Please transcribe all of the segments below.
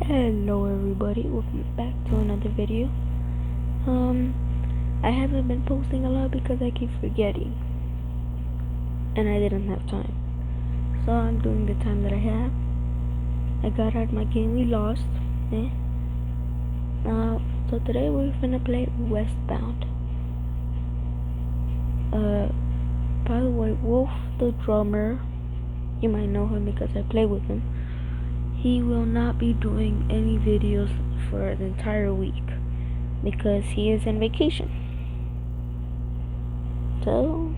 Hello everybody, welcome back to another video. I haven't been posting a lot because I keep forgetting and I didn't have time. So I'm doing the time that I have. I got out my game, we lost. So today we're gonna play Westbound. By the way, Wolf the drummer, you might know him because I play with him. He will not be doing any videos for an entire week because he is on vacation. So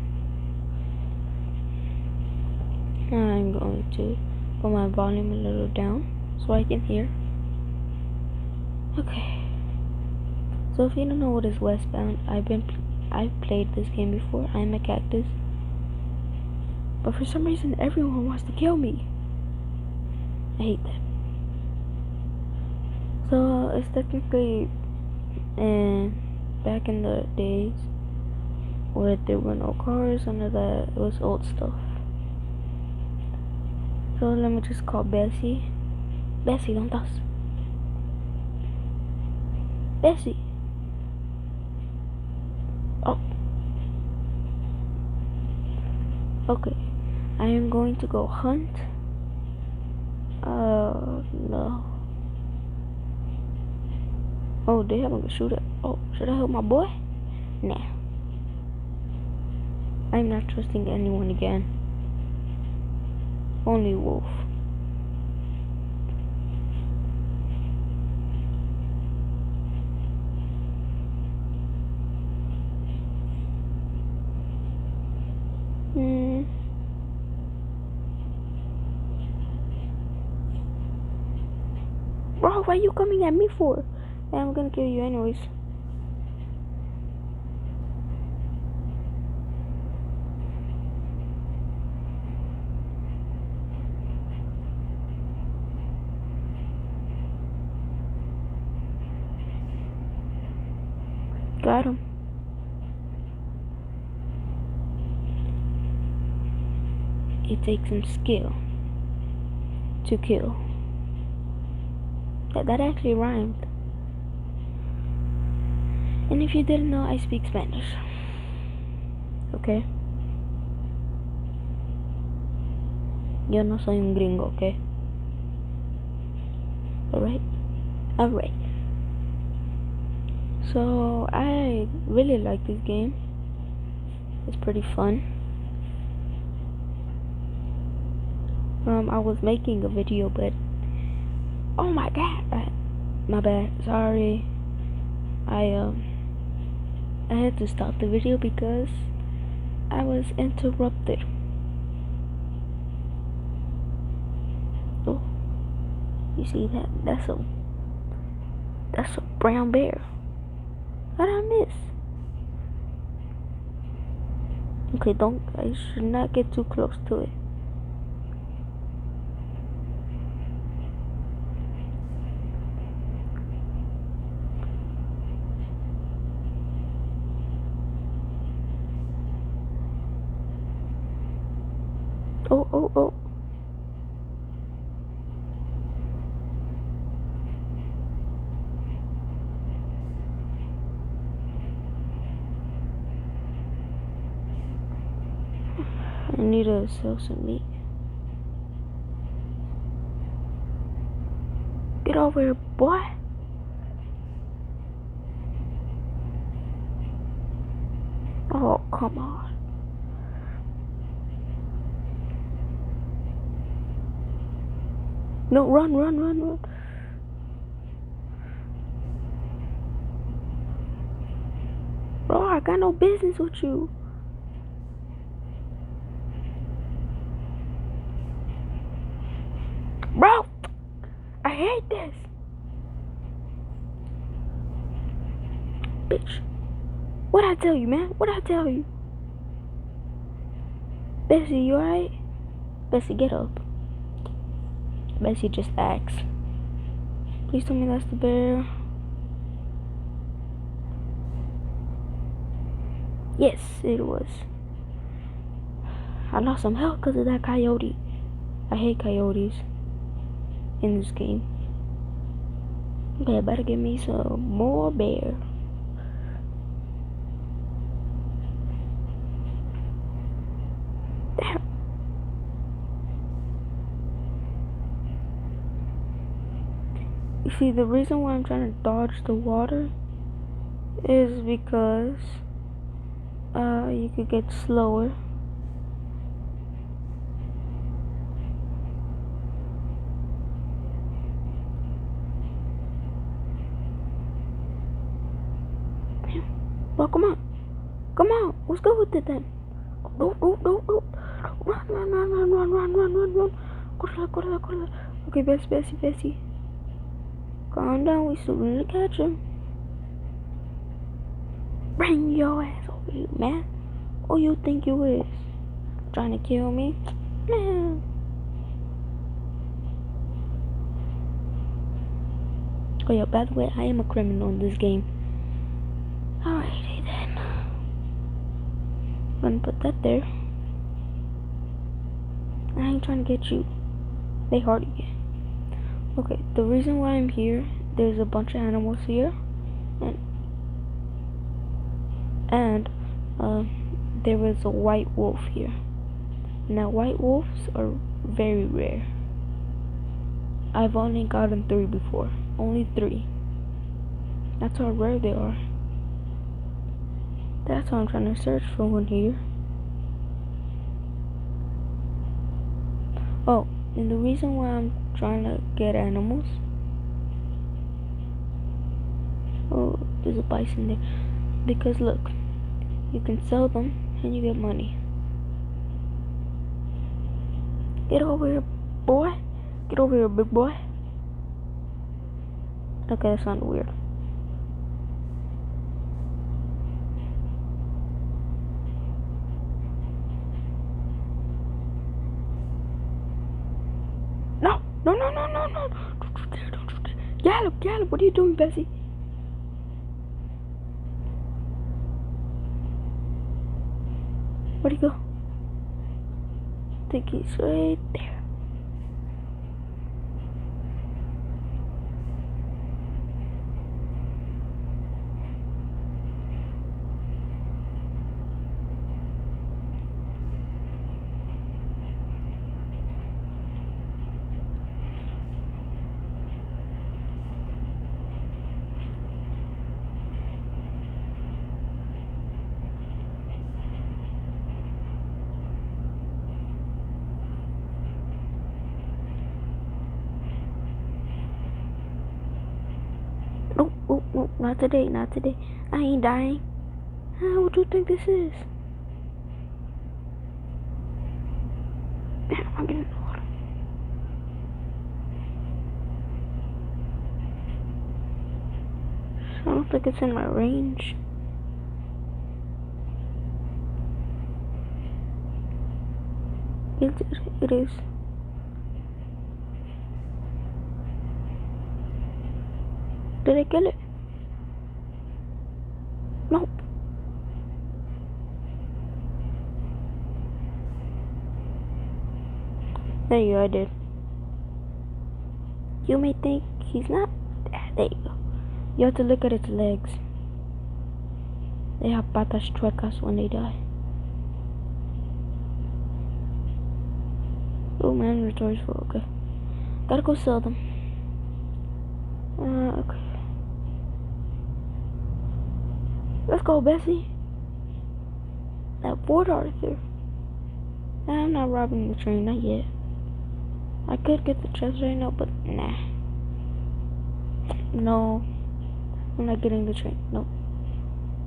I'm going to put my volume a little down so I can hear. Okay. So if you don't know what is Westbound, I've played this game before. I'm a cactus. But for some reason everyone wants to kill me. I hate that. So it's technically back in the days where there were no cars, none of that. It was old stuff. So let me just call Bessie. Bessie, don't toss. Bessie. Oh. Okay. I am going to go hunt. No. Oh, they haven't shoot it. Oh, should I help my boy? Nah. I'm not trusting anyone again. Only Wolf. Bro, why are you coming at me for? I'm gonna kill you anyways. Got him. It takes some skill to kill. That actually rhymed. And if you didn't know, I speak Spanish. Okay? Yo no soy un gringo, okay? Alright? Alright. So, I really like this game. It's pretty fun. I was making a video, but oh my god, my bad. Sorry. I had to stop the video because I was interrupted. Oh, you see that? That's a brown bear. How did I miss? Okay, I should not get too close to it. Oh. I need to sell some meat. Get over here, boy. Oh, come on. No, run. Bro, I got no business with you. Bro, I hate this. Bitch. What'd I tell you, man? What'd I tell you? Bessie, you alright? Bessie, get up. Bessie just acts. Please tell me that's the bear. Yes, it was. I lost some health because of that coyote. I hate coyotes in this game. Okay, I better give me some more bear. Damn. You see, the reason why I'm trying to dodge the water is because you could get slower. Well, come on. Come on. Let's go with it then. No. Run. Corre. Okay, Bessie. Calm down. We still need to catch him. Bring your ass over here, man. Who you think you is? Trying to kill me? Man. Oh yeah, by the way, I am a criminal in this game. Alrighty then. Gonna put that there. I ain't trying to get you. They hard again. Okay, the reason why I'm here, there's a bunch of animals here. And there was a white wolf here. Now white wolves are very rare. I've only gotten 3 before. Only 3. That's how rare they are. That's why I'm trying to search for one here. Oh, and the reason why I'm trying to get animals. Oh, there's a bison there. Because look, you can sell them and you get money. Get over here, boy. Get over here, big boy. Okay, that sounded weird. No. Don't you dare. Gallop. What are you doing, Bessie? Where'd he go? I think he's right there. No, not today. I ain't dying. What do you think this is? Damn, I'm getting in the water. I don't think it's in my range. It is. Did I kill it? Nope. There you go, I did. You may think he's not. There you go. You have to look at its legs. They have patas chuecas when they die. Oh, my inventory's full. Okay. Gotta go sell them. Okay. Let's go, Bessie. That Port Arthur. I'm not robbing the train, not yet. I could get the chest right now, but nah. No. I'm not getting the train. No.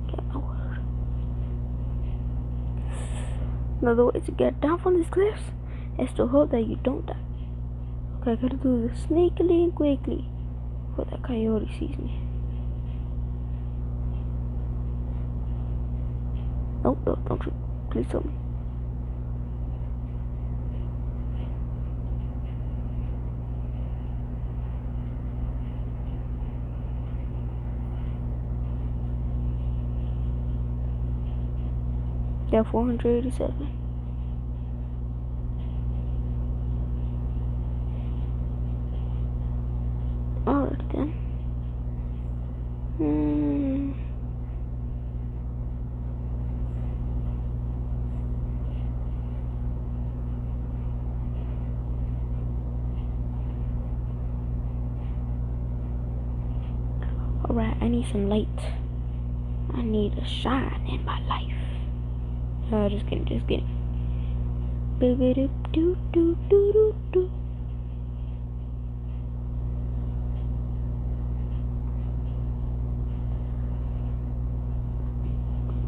Get my word. Another way to get down from these cliffs is to hope that you don't die. Okay, I gotta do this sneakily and quickly before that coyote sees me. Nope, don't you. Please tell me. Yeah, 487. Alright then. Alright, I need some light. I need a shine in my life. Just kidding, just kidding. Boo-ba-doo-doo-doo-doo-doo-doo.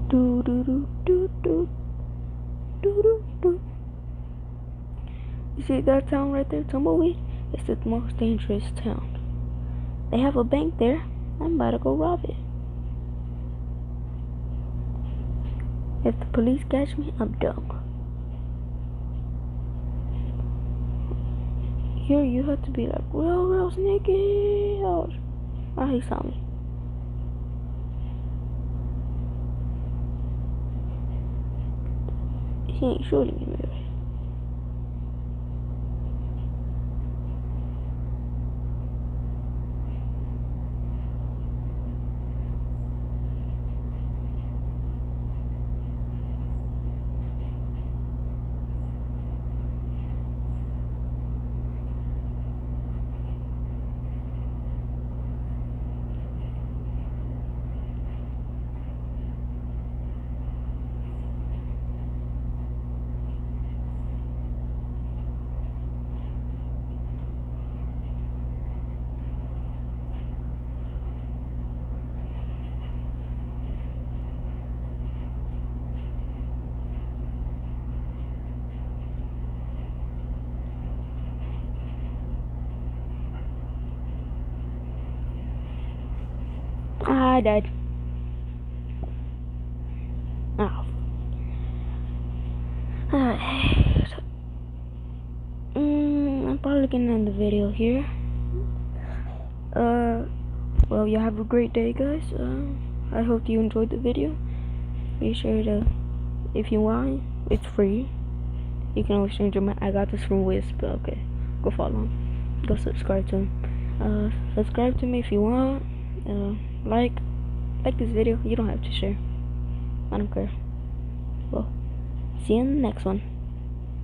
Do-do-do-do-do. Do-do-do. You see that town right there, Tumbleweed? It's the most dangerous town. They have a bank there. I'm about to go rob it. If the police catch me, I'm dumb. Here, you have to be like, real sneaky. Oh, he saw me. He ain't shooting me, maybe. I died. Oh. Alright. I'm probably gonna end the video here. Well, you have a great day, guys. I hope you enjoyed the video. Be sure to, if you want, it's free. You can always change your mind. I got this from Wisp. Okay, go follow him. Go subscribe to him. Subscribe to me if you want. Like this video. You don't have to share. I don't care. Well, see you in the next one.